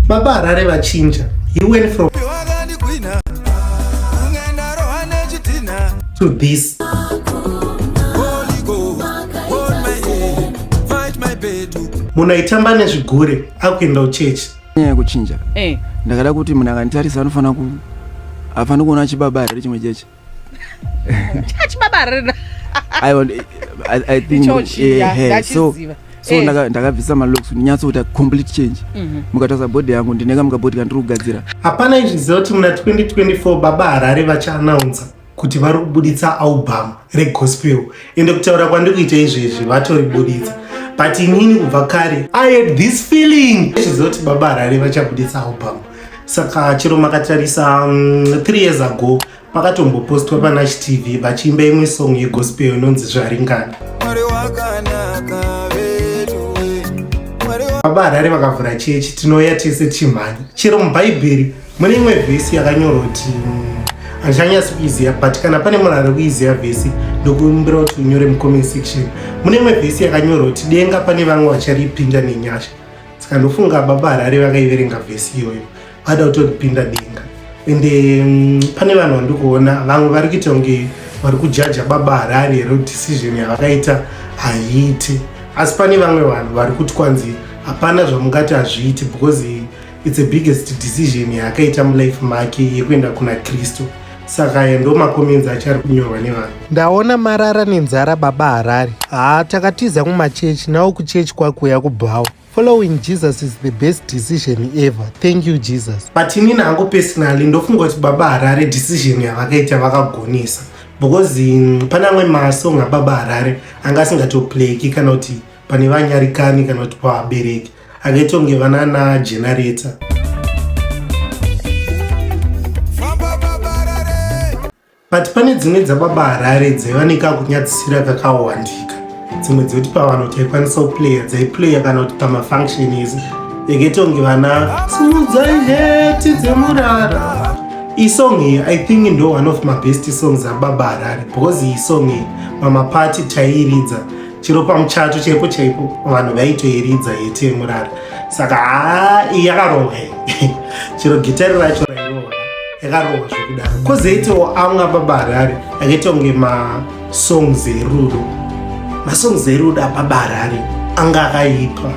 Baba Harare vaChinja, he went from to this. Munaitamba nezvigure akuenda kuchechi. Nyaya kuchinja. Ndakada kuti munhu akanditarisa afana kuona achibaba Harare chimwe cheche. Achibaba Harare. I think so ndakabvisa malocks nyatso kuti complete change. Mukatasa body yangu ndineka mukabody kandiri kugadzira. Hapana izviziva kuti muna 2024 Baba Harare vachaannounce kuti vari kubuditsa album regospel. Ende kutaura kwandiri kuita izvezvi vatoribuditsa. But inini kubva kare I had this feeling izviziva kuti Baba Harare vachabuditsa album. Saka chero makatarisa 3 years ago pakatombopostwa paNaTV vachiimba imwe song yegospel inonzi zvaringana. Baba Harare vakavhura chechi tinouya tese chimhanya. Chero mubhaibheri mune imwe vhesi yakanyorwa kuti handichanyatsi kuiziva but kana pane munhu ari kuiziva vhesi ndokumbira kuti unyore mucomment section. Mune imwe vhesi yakanyorwa kuti denga pane vamwe vacharipinda nenyasha. Saka ndofunga Baba Harare vakaiverenga vhesi iyoyo vada kutoripinda denga. Ende pane vanhu vandikuona vamwe vari kuita kunge vari kujaja Baba Harare ro decision yavakaita haiite. Asi pane vamwe vanhu vari kuti kwanzi hapana zvamungati hazviite because it's the biggest decision yaakaita mulife make yekuenda kuna Kristu. Saka ndo makomenzi achari kunyorwa nevanhu. Ndaona marara nenzara Baba Harare. Takatiza kumachechi nawo kuchechi kwakuya kubhawa. Following Jesus is the best decision ever. Thank you Jesus. But inini hangu personally ndofunga kuti Baba Harare decision yavakaita vakagonesa. Because pana amwe maSong aBaba Harare anga asingatoplayiki kana kuti pane vanyarikani kana kuti pavabereki. Akaita kunge vana nagenerator. But pane dzimwe dzaBaba Harare dzaivanika kunyadzisira kakawandika. Dzimwe dzekuti pavanhu taikwanisa kuplaya dzaiplaya kana kuti pamafunction ese yakaita kunge vana simudzai heti dzemurara. Iyi song iyi I think ndo one of my best songs aBaba Harare because iyi song iyi pamapati taiiridza chiro pamuchato chaipo chaipo vanhu vaitoiridza heti yemurara. Saka iyi yakarohwa chiro gitari racho rairohwa yakarohwa zvekudaro. Kozoitawo amwe aBaba Harare akaita kunge masongs erudo. Masongs erudo aBaba Harare anga akaipa,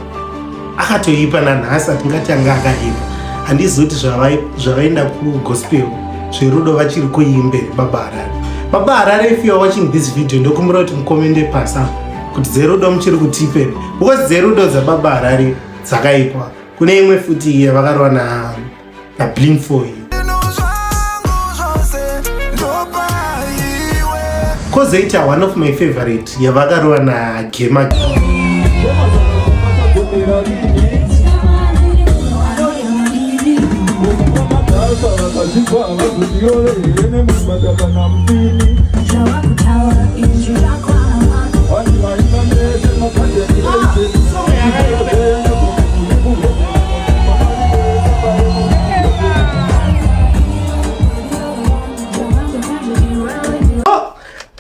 akatoipa nanhasi atingati anga akaipa. Handizivi kuti zvavaenda kugospel zverudo vachiri kuimbe Baba Harare. Baba Harare, if you are watching this video ndokumbira kuti mukomende pasi kuti dzerudo muchiri kutipere because dzerudo dzaBaba Harare dzakaipa. Kune imwe futi yavakarwa naBlink 4 kozoita one of my favorite yavakarwa naGema.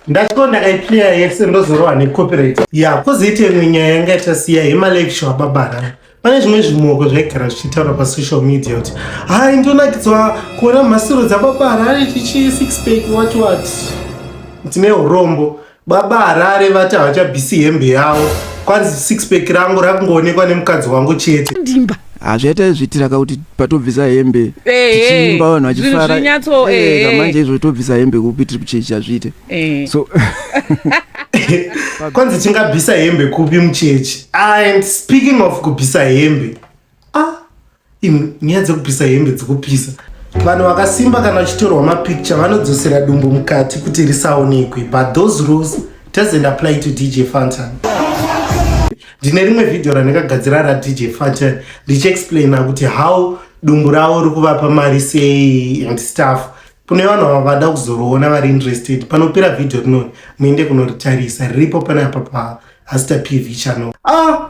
Ndachikonda ndakaiplaya yese ndozorowa necopyright. Kozoita imwe nyaya yanga yatasiya yemalive show aBaba Harare. Pane zvimwe zvimoko zvaigara zvichitaura pasocial media kuti hai ndonakidzwa kuona mhasiro dzaBaba Harare chichi 6pack what ndine urombo. Baba Harare vati havachabvisi hembe yavo kwanzi 6pack rangu rakungoonekwa nemukadzi wangu chete. Ndimba hazvaita zvitira kuti patobvisa hembe tichiimba vanhu vachifara manje izvo tobvisa hembe kupi tiri kuchechi hazviite so kwanzi tingabvisa hembe kupi muchechi. And speaking of kubvisa hembe nyaya dzekubvisa hembe dzekupisa vanhu vakasimba kana vachitorwa mapicture vanodzosera dumbu mukati kuti risaonekwe but those rules doesn't apply to DJ Fantan. Ndine rimwe video randakagadzira raDJ Fantan ndichiexplaina kuti how dumbu ravo ri kuvapa mari sei and stuff. Kune vanhu vavada kuzoroona vari interested panopera video rinoni muende kunoritarisa riripo panapa paHasta PV channel.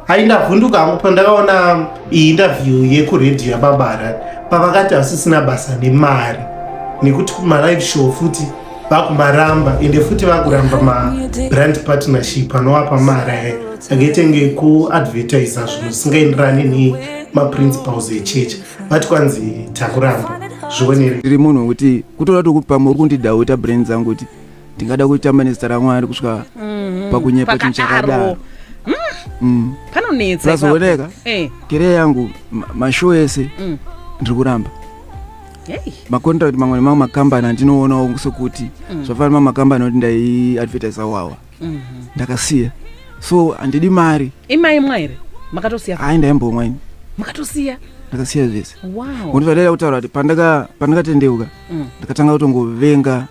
Haindavhunduka hangu pandakaona iyi interview yekuredio yaBaba Harare pavakati hasisina basa nemari nekuti kumalive show futi vakumaramba ende futi vakuramba mabrand partnership anovapa mari akaitenge kuadvertisa zvinhu zvisingaenderani maprinciples echechi vati kwanzi takuramba zvionere ndiri munhu wekuti kutora pamwe uri kundidhauta brain dzangu kuti ndingada kuitamba nezita raMwari kusvika pakunyepa chinhu chakadaro panonetsa zvazooneka kereya yangu mashow ese ndiri kuramba macontract mamwe nemamwe makambani andinoonawo sokuti zvafana mamwe makambani kuti ndaiadvertisa wawa ndakasiya so handidi mari imai mwaire makatosiya hai ndaimbomwa ini makatosiya ndakasiya zvese wow undivadada kutaura kuti pandakatendeuka ndakatanga kutongovenga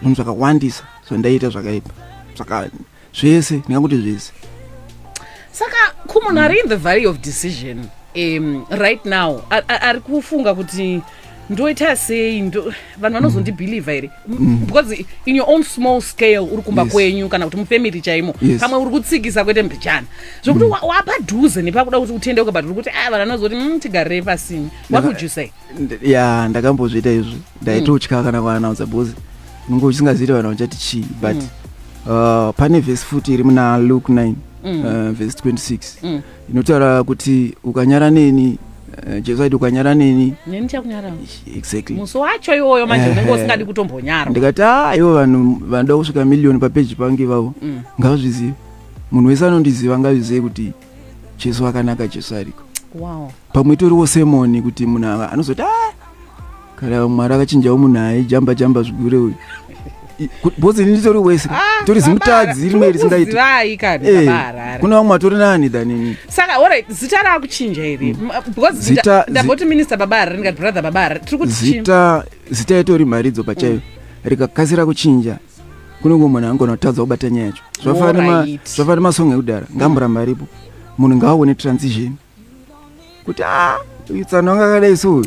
zvinhu zvakawandisa zvandaita zvakaipa saka zvese ndingakuti zvese saka kumunhu ari in the valley of decision right now ari kufunga kuti ndoita sei vanhu vanozondibhiliva here because in your own small scale uri kumba kwenyu kana kuti mufamily chaimo pamwe uri kutsikisa kwete mbichana zvokuti wapadhuze nepakuda kuti utendeuka but uri kuti vanhu vanozoti tigarei pasini. What would you say? ya ndakambozviita izvo ndaitotya kana kuanaudza bhozi nunge uchisingaziita vanhu vachati chii but pane vhesi futi iri muna Luke 9 verse 26 inotaura kuti ukanyara neni Jeso aiti ukanyara neni chakunyara exactly muso wacho iwoyo manje unenge usingadi kutombonyara ndikati ivo vanhu vanoda kusvika miliyoni papeji pangu ivavo ngavazvizive munhu wese anondiziva ngazvizive kuti Jeso akanaka Jeso ariko wow pamwe itoriwo semoni kuti munhu anozoti kana Mwari akachinjawo munhu aijamba zvikure uyu bhozi nditori wese tori zimutadzi rimwe risingaiti kuna vamwe atori nani dhanini saka alright zita rakuchinja here because ndamboti minister babara ndingati brother babara tiri kuti zita itori mharidzo pachayo rikakasira kuchinja kunenge munhu angona kutadza kubata nyaya yacho zvafana maSong ekudhara ngamboramba aripo munhu ngaaone transition kuti tsano anga akadai so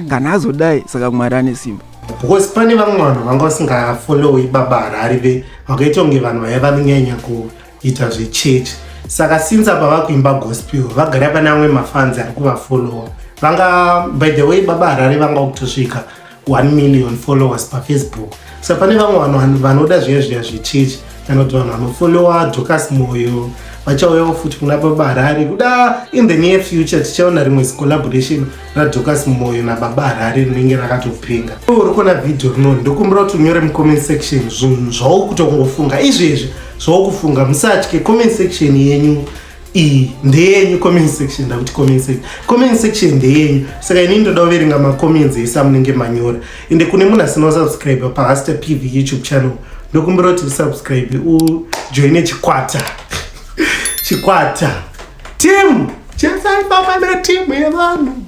kana azodai saka Mwari ane simba because pane vamwe vanhu vanga vasingafollowi baba Harare vakaita kunge vanhu vaiva vanyanya kuita zvechechi saka since apa vakuimba gospel vagara pane amwe mafans ari kuvafollowa vanga by the way baba Harare vanga kutosvika 1 million followers paFacebook saka pane vamwe vanhu vanoda zviya zvechechi kana kuti vanhu vanofollowa Dorcas Moyo vachauyawo futi kuna baba Harare kuda in the near future tichaona rimwe collaboration raDorcas Moyo nababa Harare rinenge rakatopenga. Uri kuona video rino ndokumbira kuti unyore mucomment section zvinhu zvaukutongofunga izvezvi zvaukufunga musatye comment section yenyu iyi ndeyenyu comment section ndakuti comment section ndeyenyu saka ini ndoda kuverenga macomments ese amunenge manyora ende kune munhu asina kusubscribe paHasta PV YouTube channel ndokumbira kuti usubscribe ujoine chikwata team chesai baba na team yevanhu